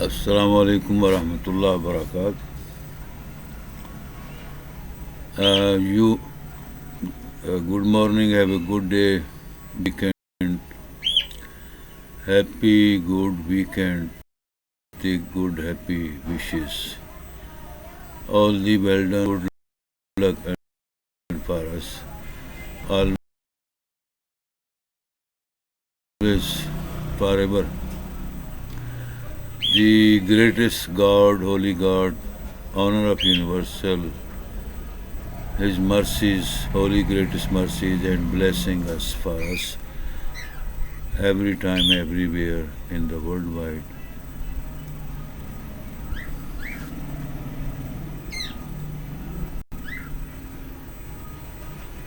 Assalamu alaikum wa rahmatullah wa barakatuh. You good morning, have a good day, weekend, happy good weekend, the good happy wishes. All the well done, good luck and for us. Always, forever. The greatest God, holy God, honor of universal, His mercies, holy greatest mercies, and blessing us for us every time, everywhere in the worldwide.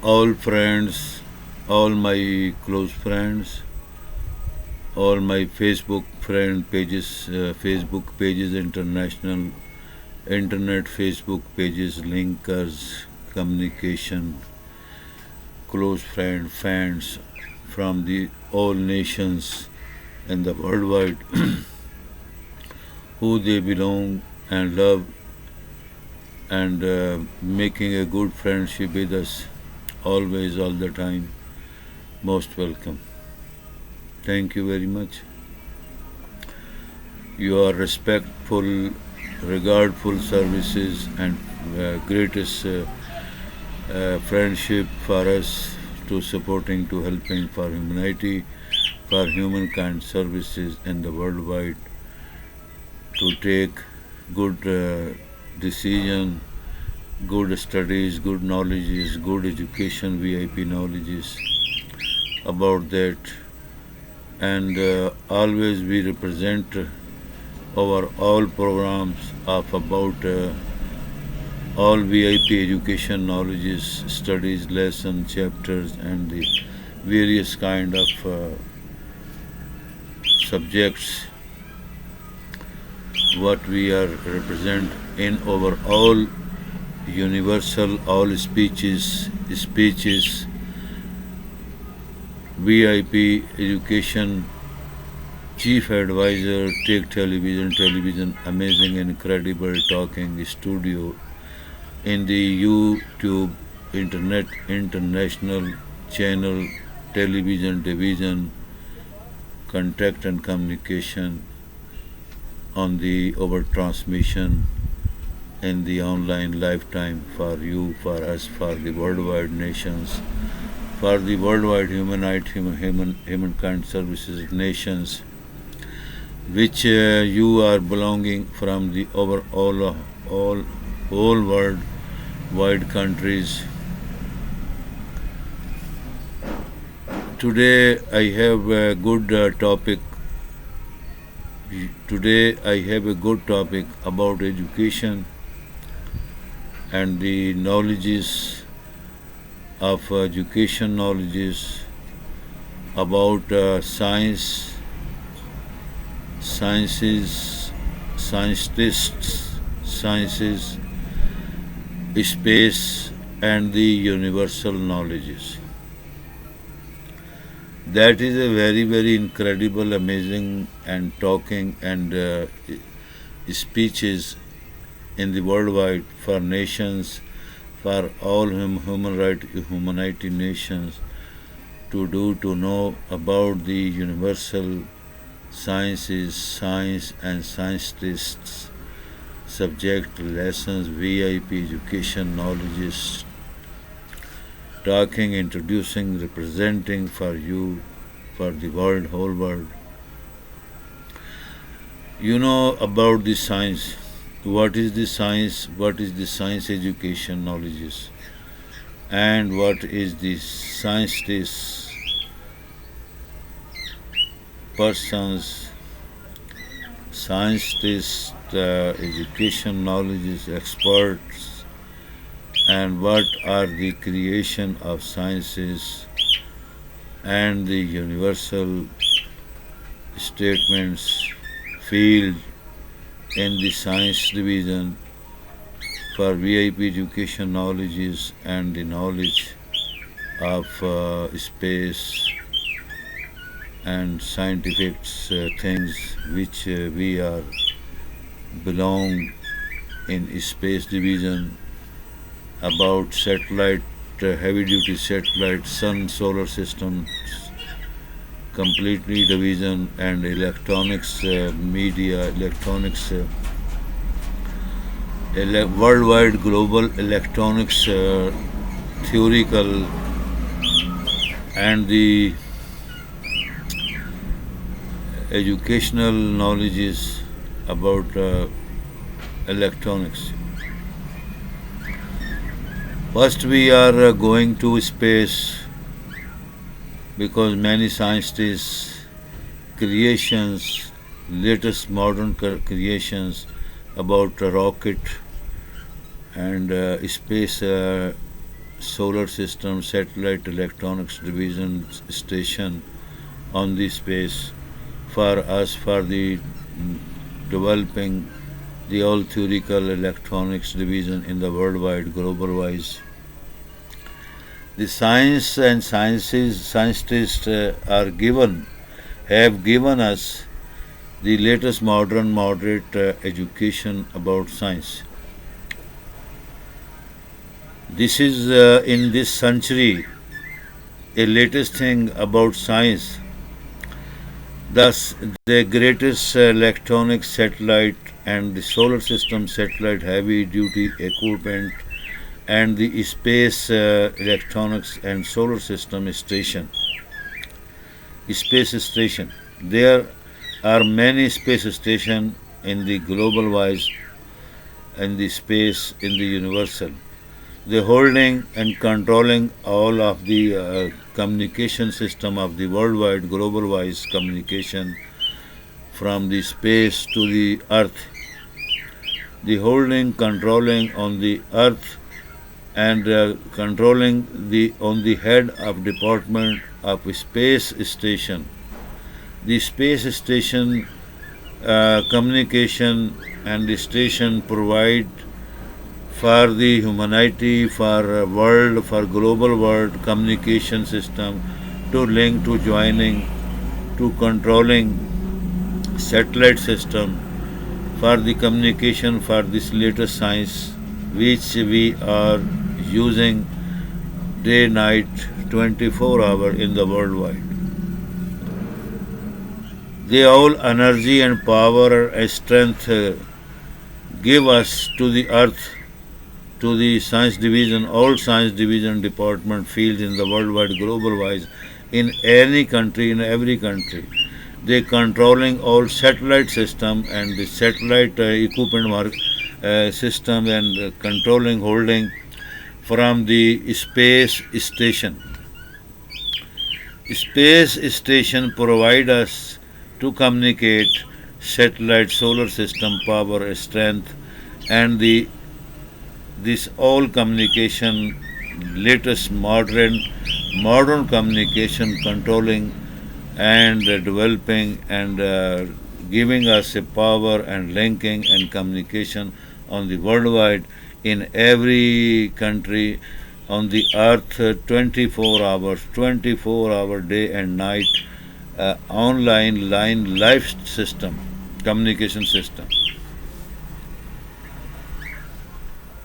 All friends, all my close friends, all my Facebook pages, international, internet Facebook pages, linkers, communication, close friend, fans from the all nations and the worldwide who they belong and love and making a good friendship with us always, all the time. Most welcome. Thank you very much. Your respectful, regardful services and greatest friendship for us to supporting, to helping for humanity, for humankind services in the worldwide, to take good decision, good studies, good knowledges, good education, VIP knowledges about that, and always we represent our all programs of about all VIP education knowledges, studies, lessons, chapters, and the various kind of subjects what we are represent in our all universal, all speeches, VIP education, chief advisor, Teketelevision, amazing, incredible talking studio in the YouTube, internet, international channel, television division, contact and communication on the over transmission in the online lifetime for you, for us, for the worldwide nations, for the worldwide humankind services nations, which you are belonging from the over all world wide countries. Today I have a good topic. Today I have a good topic about education and the knowledges of education knowledges about sciences, sciences, space, and the universal knowledges. That is a very, very incredible, amazing, and talking and speeches in the worldwide for nations, for all humanity nations to know about the universal sciences, science and scientists, subject, lessons, VIP education knowledges, talking, introducing, representing for you, for the world, whole world. You know about the science. What is the science? What is the science education knowledges? And what is the scientist persons, scientist education knowledges, experts, and what are the creation of sciences and the universal statements field in the science division for VIP education knowledges and the knowledge of space and scientific things which we are belong in space division about satellite, heavy duty satellite, sun, solar systems, completely division, and electronics, media, electronics, worldwide global electronics, theoretical, and the educational knowledges about electronics. First, we are going to space because many scientists' creations, latest modern creations about a rocket and space, solar system, satellite electronics division station on the space for us, for the developing the all theoretical electronics division in the worldwide global wise. The science and scientists have given us the latest modern moderate education about science. This is in this century a latest thing about science. Thus, the greatest electronic satellite and the solar system satellite heavy duty equipment and the space electronics and solar system station. Space station. There are many space stations in the global wise and the space in the universal. They holding and controlling all of the communication system of the worldwide global wise communication from the space to the earth. The holding, controlling on the earth and controlling the on the head of department of space station. The space station communication and the station provide for the humanity, for world, for global world communication system to link, to joining, to controlling satellite system for the communication for this latest science which we are using day night 24 hours in the worldwide. They all energy and power and strength give us to the earth, to the science division, all science division department fields in the worldwide global wise in any country, in every country. They controlling all satellite system and the satellite equipment system and controlling, holding from the space station. Space station provide us to communicate satellite solar system power strength and this all communication latest modern communication controlling and developing and giving us a power and linking and communication on the worldwide in every country on the earth 24 hour day and night online line life system communication system.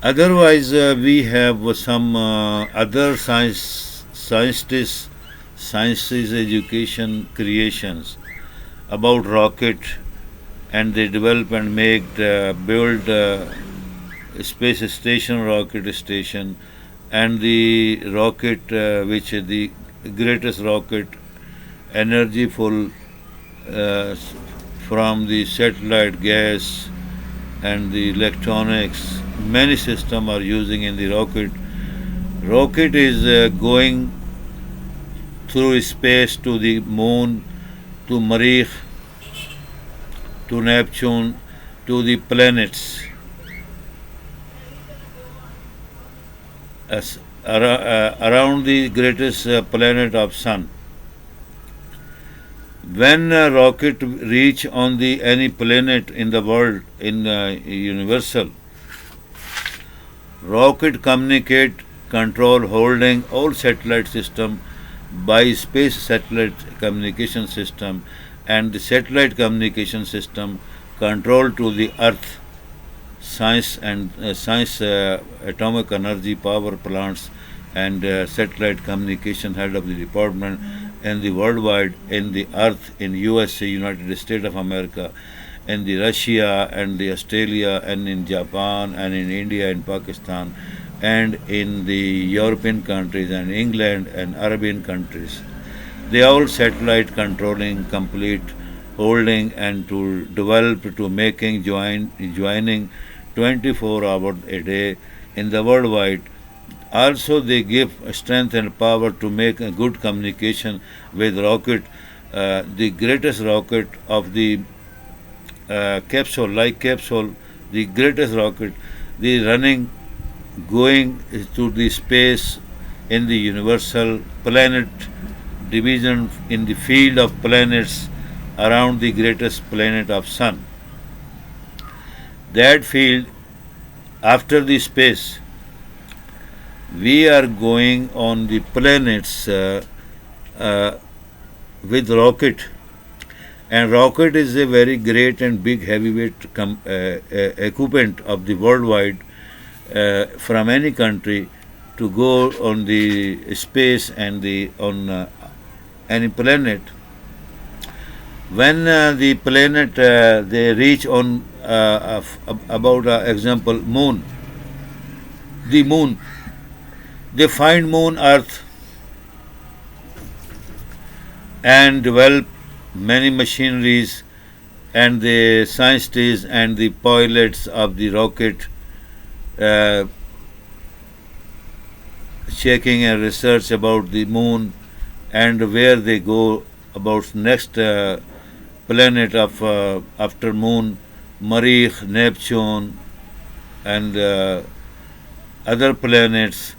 Otherwise we have some other sciences education creations about rocket and they develop and make build space station rocket station and the rocket which is the greatest rocket energyful from the satellite gas and the electronics many systems are using in the rocket. Rocket is going through space to the moon, to Marikh, to Neptune, to the planets. Around the greatest planet of Sun. When a rocket reach on the any planet in the world in universal, rocket communicate, control, holding all satellite system by space satellite communication system and the satellite communication system control to the earth, science, atomic energy power plants, and satellite communication head of the department in the worldwide, in the earth, in USA, United States of America, in the Russia and the Australia, and in Japan, and in India and Pakistan, and in the European countries, and England and Arabian countries. They all satellite controlling, complete, holding, and to develop, to making, joining 24 hours a day in the worldwide. Also, they give strength and power to make a good communication with rocket, the greatest rocket of the capsule, like capsule, the greatest rocket, the running, going to the space in the universal planet division in the field of planets around the greatest planet of sun. That field, after the space, we are going on the planets with rocket, and rocket is a very great and big heavyweight equipment of the worldwide, from any country to go on the space and on any planet. When the planet they reach on about example moon, the moon, they find moon earth and develop many machineries, and the scientists and the pilots of the rocket checking and research about the moon and where they go about next planet of after moon, Marikh, Neptune, and other planets.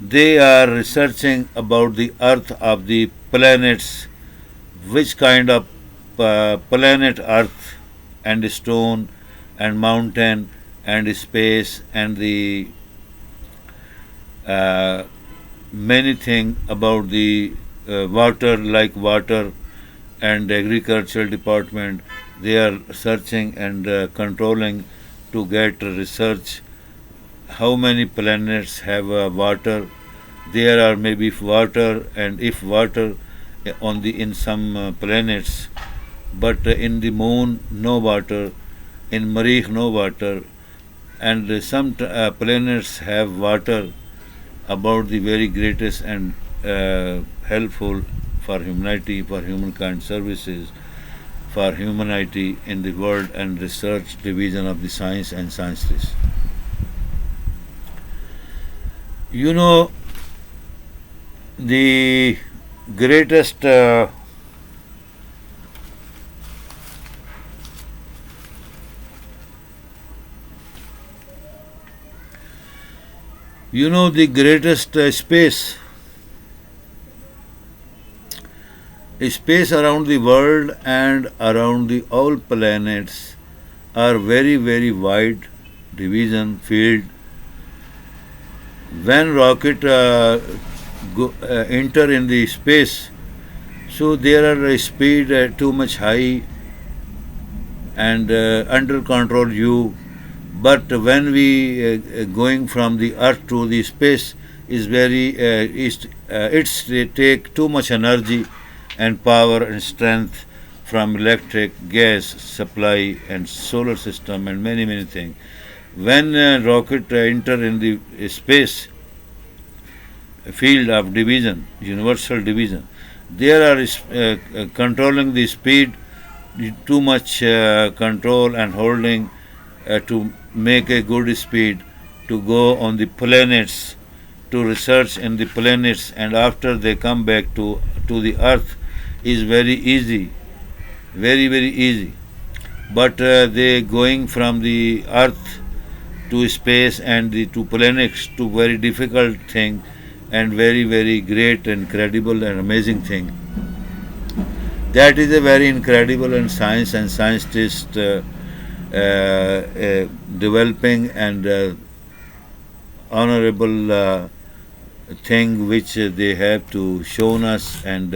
They are researching about the earth of the planets, which kind of planet earth and stone and mountain and space and the many things about the water, like water and agricultural department. They are searching and controlling to get research how many planets have water. There are maybe water, and if water on the in some planets, but in the moon no water, in Marikh no water, and some planets have water about the very greatest and helpful for humanity, for humankind services, for humanity in the world and research division of the science and scientists. You know, the greatest the greatest space around the world and around the all planets are very, very wide division field. When rocket enter in the space, so there are a speed too much high and under control you. But when we going from the earth to the space is very it's take too much energy and power and strength from electric, gas supply and solar system and many, many things. When rocket enter in the space field of division, universal division, there are controlling the speed, too much control and holding to make a good speed to go on the planets, to research in the planets, and after they come back to the earth is very easy, very, very easy. But they going from the earth to space and to planets to very difficult thing and very, very great, incredible and amazing thing. That is a very incredible and science and scientists developing and honorable thing which they have to show us and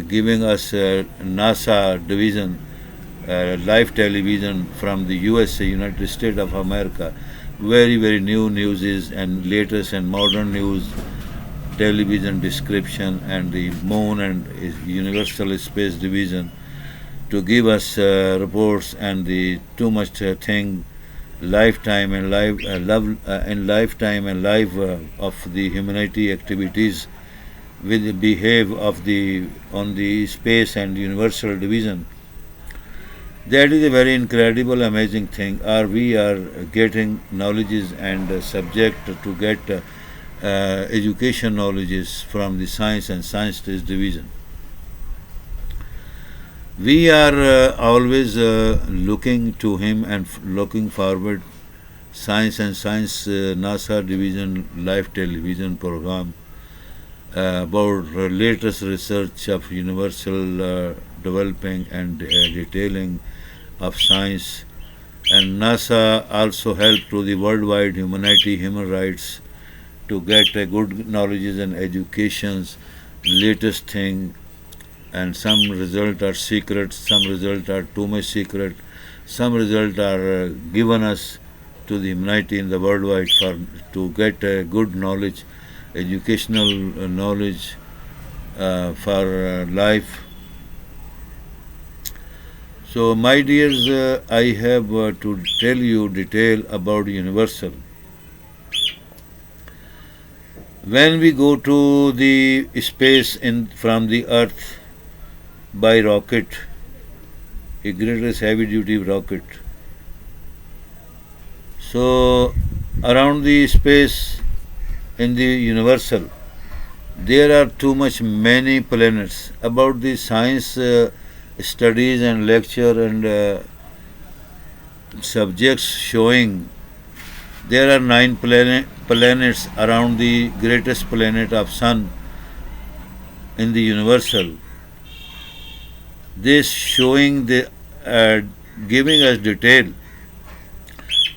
giving us NASA division, live television from the USA, United States of America. Very, very new news is and latest and modern news, television description, and the moon and universal space division to give us reports and the too much thing, lifetime and life love and lifetime and life of the humanity activities with the behave of the on the space and universal division. That is a very incredible, amazing thing. Or we are getting knowledges and subject to get education knowledges from the science and science division. We are always looking to him and looking forward science and science NASA division live television program about latest research of universal developing and detailing of science, and NASA also help to the worldwide humanity human rights to get good knowledges and educations latest thing, and some results are secret, some results are too much secret, some results are given us to the humanity in the worldwide for to get good knowledge, educational knowledge for life. So, my dears, I have to tell you detail about universal. When we go to the space from the earth by rocket, a greatest heavy duty rocket, so around the space in the universal, there are too much many planets. About the science studies and lecture and subjects showing there are 9 planets around the greatest planet of Sun in the universal. This showing the giving us detail.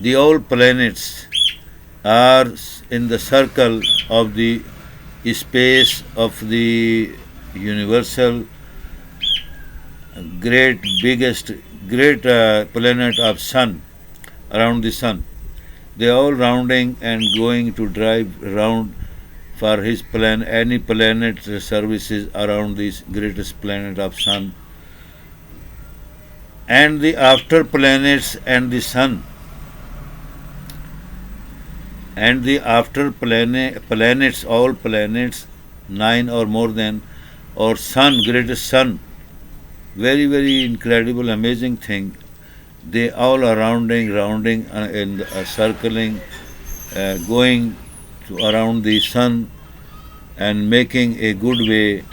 The all planets are in the circle of the space of the universal great planet of Sun around the Sun. They are all rounding and going to drive around for his any planet services around this greatest planet of Sun. And the after planets and the Sun, and the after planets, all planets, 9 or more than, or Sun, greatest Sun, very, very incredible, amazing thing. They all are rounding and circling, going around the Sun and making a good way,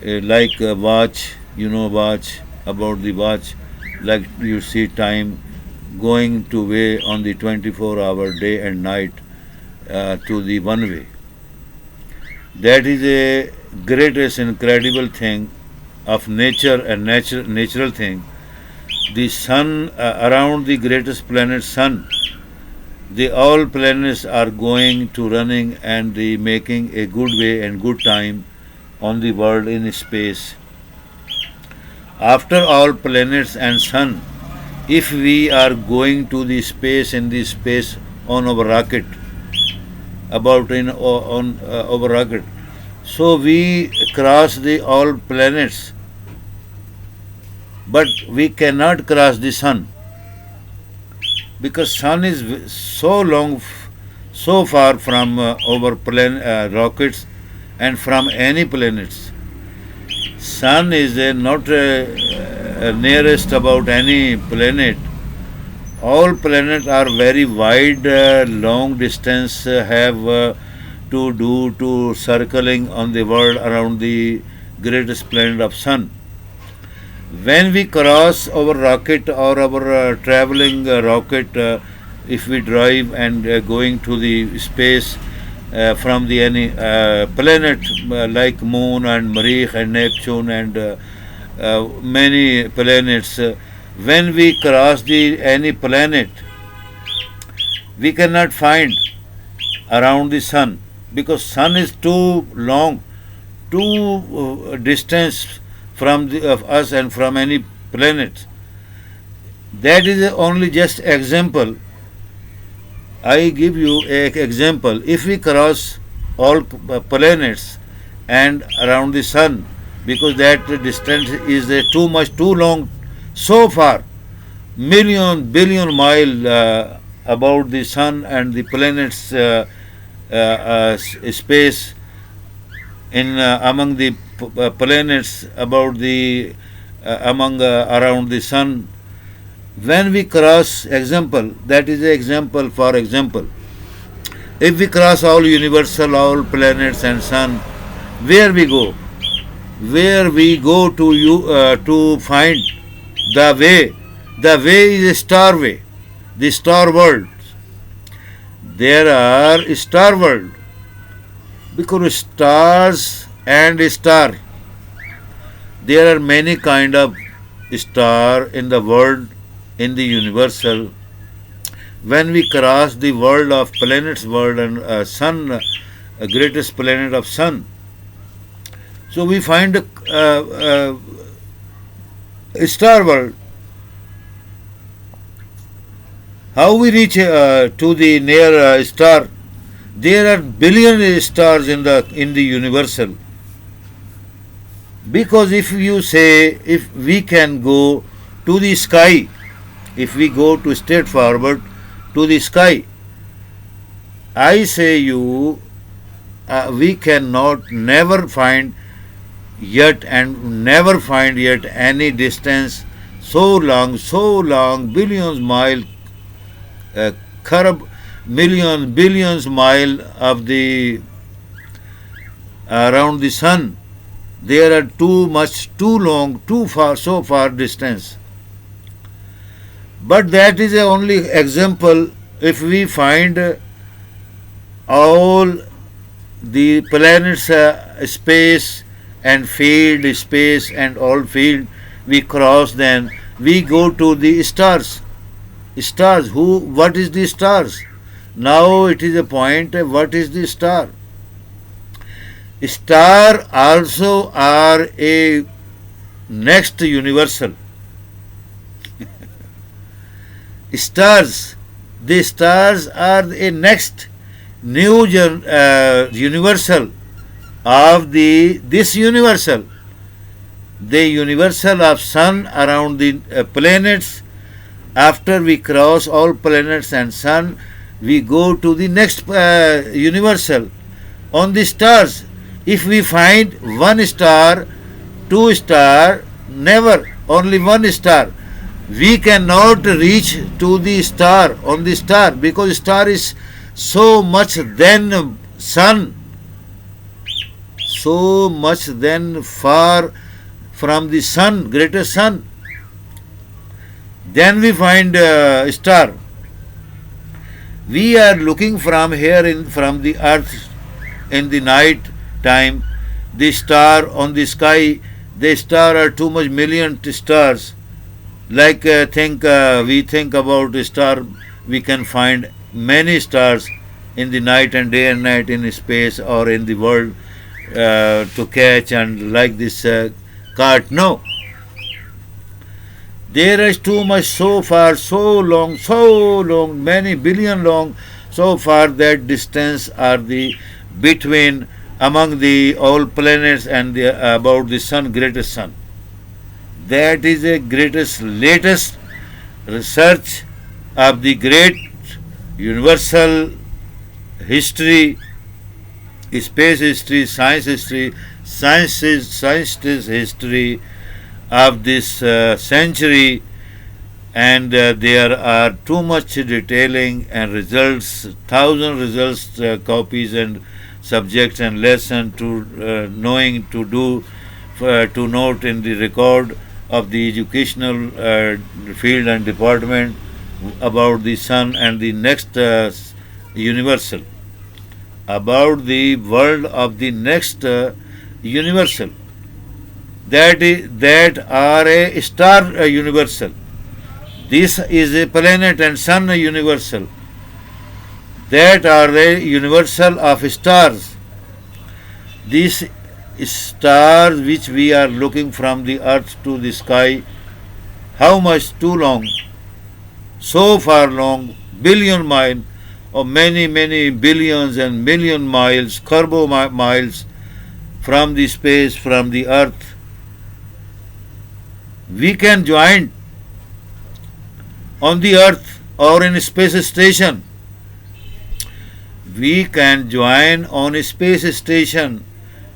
like a watch, watch, about the watch, like you see time going to way on the 24-hour day and night to the one way. That is a greatest incredible thing of nature and natural thing. The Sun around the greatest planet Sun, the all planets are going to running and making a good way and good time on the world in space. After all planets and Sun, if we are going to the space in the space on our rocket, on our rocket, so we cross the all planets, but we cannot cross the Sun because Sun is so long, so far from our rockets and from any planets. Sun is not nearest about any planet. All planets are very wide, long distance have to do to circling on the world around the greatest planet of Sun. When we cross our rocket or our traveling rocket, if we drive and going to the space from the any planet like Moon and Marikh and Neptune and many planets, when we cross any planet, we cannot find around the Sun because Sun is too long too distance from of us and from any planet. That is only just example. I give you an example. If we cross all planets and around the sun, because that distance is too much, too long, so far, billion mile about the sun and the planets space in among the planets about the among around the sun. When we cross, example, that is an example. For example, if we cross all universal, all planets and sun, where we go? Where we go to find the way? The way is a star way, the star world. There are star world because stars and star. There are many kind of star in the world, in the universal. When we cross the world of planets world and sun, greatest planet of sun, so we find a star world. How we reach to the near star? There are billion stars in the universal. Because if you say, if we can go to the sky, if we go to straight forward to the sky, I say you, we cannot never find yet and never find yet any distance so long, billions mile, billions mile of the around the sun. There are too much, too long, too far, so far distance. But that is the only example. If we find all the planets, space and field, space and all field, we cross, then we go to the stars. Stars, what is the stars? Now it is a point, what is the star? Star also are a next universal. Stars, the stars are a next new universal of this universal. The universal of sun around the planets. After we cross all planets and sun, we go to the next universal on the stars. If we find one star, two star, never, only one star. We cannot reach to the star, on the star, because star is so much than sun, so much than far from the sun, greatest sun. Then we find star. We are looking from here from the earth in the night time, the star on the sky. The star are too much million stars. Like we think about a star, we can find many stars in the night and day and night in space or in the world to catch and like this cart. No. There is too much, so far, so long, many billion long, so far that distance are the between among the all planets and about the sun, greatest sun. That is the greatest, latest research of the great universal history, space history, science history, scientist history of this century, and there are too much detailing and results, thousand results, copies and subjects and lesson to knowing to do to note in the record of the educational field and department about the sun and the next universal, about the world of the next universal. That are a star universal. This is a planet and sun universal. That are the universal of stars. This stars which we are looking from the earth to the sky, how much too long, so far long, billion miles, or many billions and million miles, miles from the space, from the earth. We can join on the earth or in a space station. We can join on a space station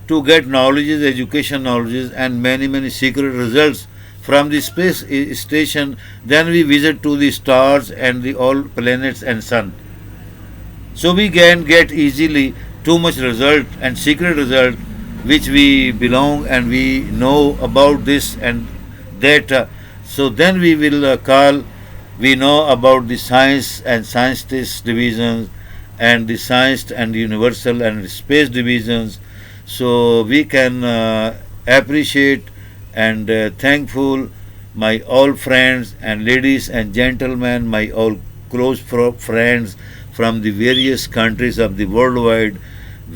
to get knowledges, education knowledges, and many secret results from the space station. Then we visit to the stars and the all planets and sun. So we can get easily too much result and secret result which we belong and we know about this and that. So then we will call, we know about the science and scientist divisions and the science and universal and space divisions. So we can appreciate and thankful my all friends and ladies and gentlemen, my all close friends from the various countries of the worldwide,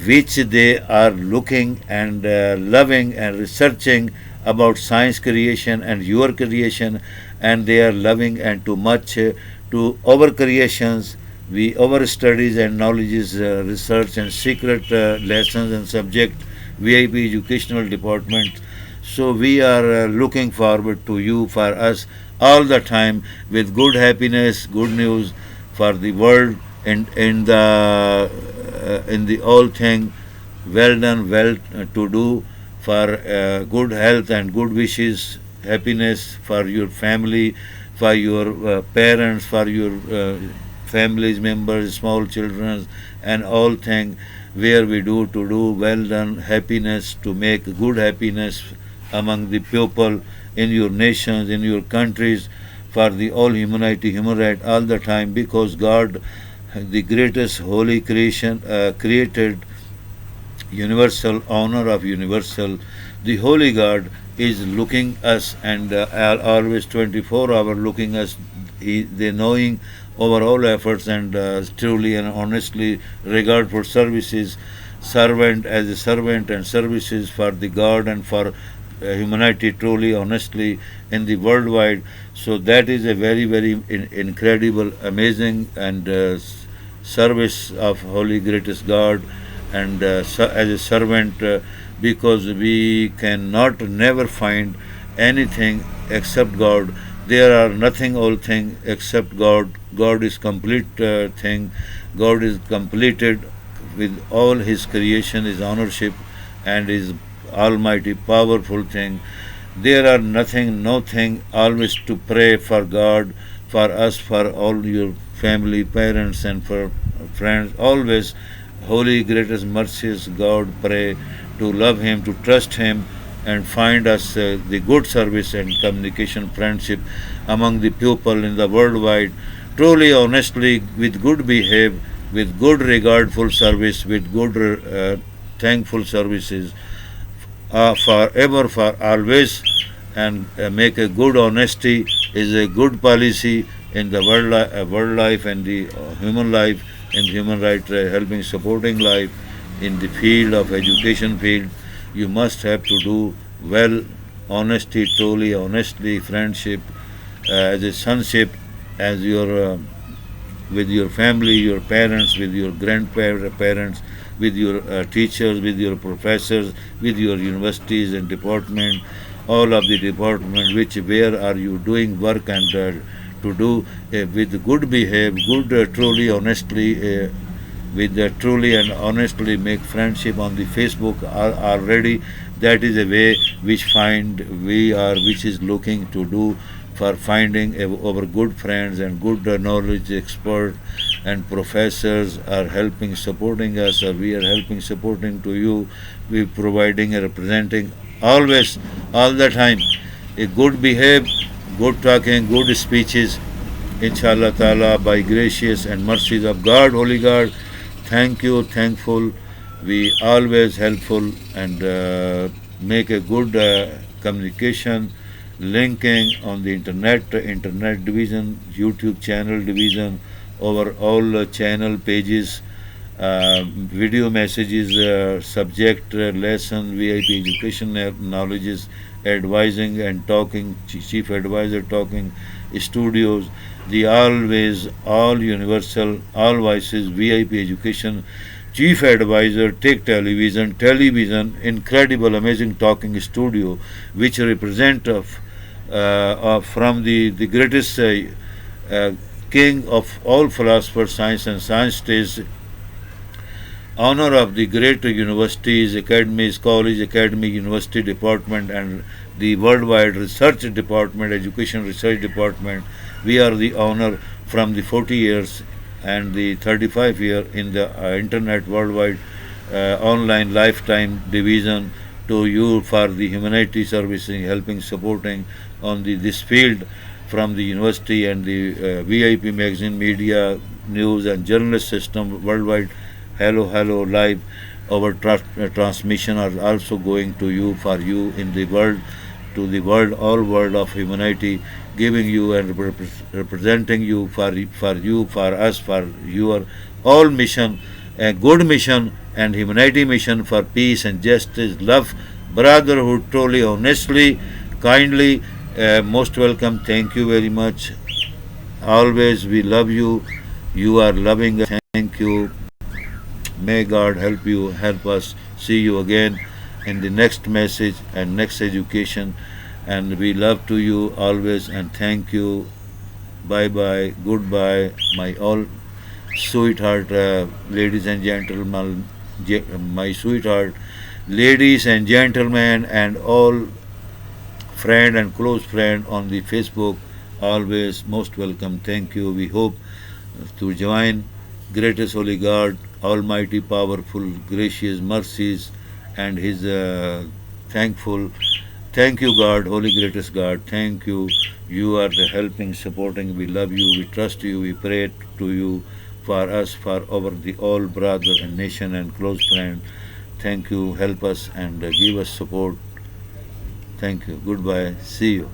which they are looking and loving and researching about science creation and your creation, and they are loving and too much to our creations, our studies and knowledges, research and secret lessons and subject, VIP educational department. So we are looking forward to you, for us, all the time with good happiness, good news for the world, and in the all thing, well done, well to do for good health and good wishes, happiness for your family, for your parents, for your families members, small children, and all things where we do to do well done, happiness, to make good happiness among the people in your nations, in your countries, for the all humanity, human right all the time, because God, the greatest holy creation, created universal, honor of universal, the holy God is looking us and are always 24 hours looking us. They knowing over all efforts and truly and honestly regard for services, servant as a servant and services for the God and for humanity truly, honestly in the worldwide. So that is a very incredible, amazing and service of holy greatest God and as a servant, because we cannot never find anything except God. There are nothing all thing except God. God is complete thing. God is completed with all his creation, his ownership and his almighty powerful thing. There are nothing, no thing, always to pray for God, for us, for all your family, parents and for friends, always holy greatest mercies God, pray to love him, to trust him and find us the good service and communication friendship among the people in the worldwide, truly honestly with good behave, with good regardful service, with good thankful services, forever, for always, and make a good honesty is a good policy in the world life and the human life and human right, helping supporting life in the field of education field. You must have to do well, honesty, truly honestly, friendship, as a sonship, as your with your family, your parents, with your grandparents, with your teachers, with your professors, with your universities and department, all of the department, which where are you doing work and to do with good behave, good truly honestly, with truly and honestly make friendship on the Facebook already. That is a way which which is looking to do for finding our good friends and good knowledge expert and professors are helping supporting us, or we are helping supporting to you. We providing and representing always, all the time, a good behave, good talking, good speeches, inshallah ta'ala, by gracious and mercies of God, holy God. Thank you, thankful. We always helpful and make a good communication, linking on the internet division, YouTube channel division, over all channel pages video messages, subject, lesson, VIP education, knowledges, advising and talking, chief advisor talking, studios, the always, all universal, all voices, VIP education, chief advisor, television, incredible, amazing talking studio, which represent from the greatest king of all philosophers, science and science stays honor of the great universities, academies, college, academy, university department, and the worldwide research department, education research department. We are the honor from the 40 years and the 35 year in the internet worldwide online lifetime division to you for the humanity servicing, helping, supporting on this field from the university and the VIP magazine, media, news and journalist system worldwide. Hello, hello, live. Our transmission are also going to you for you in the world, to the world, all world of humanity, giving you and representing you for us, for your all mission, a good mission and humanity mission for peace and justice, love, brotherhood, truly, honestly, kindly. Most welcome. Thank you very much. Always we love you. You are loving us. Thank you. May God help you, help us. See you again in the next message and next education. And we love to you always and thank you. Bye bye. Goodbye, my all sweetheart, ladies and gentlemen, my sweetheart, ladies and gentlemen, and all friend and close friend on the Facebook. Always most welcome. Thank you. We hope to join greatest holy God, almighty, powerful, gracious, mercies, and his thankful. Thank you, God, holy greatest God. Thank you. You are the helping, supporting. We love you. We trust you. We pray to you for us, for our the all brother and nation and close friend. Thank you. Help us and give us support. Thank you. Goodbye. See you.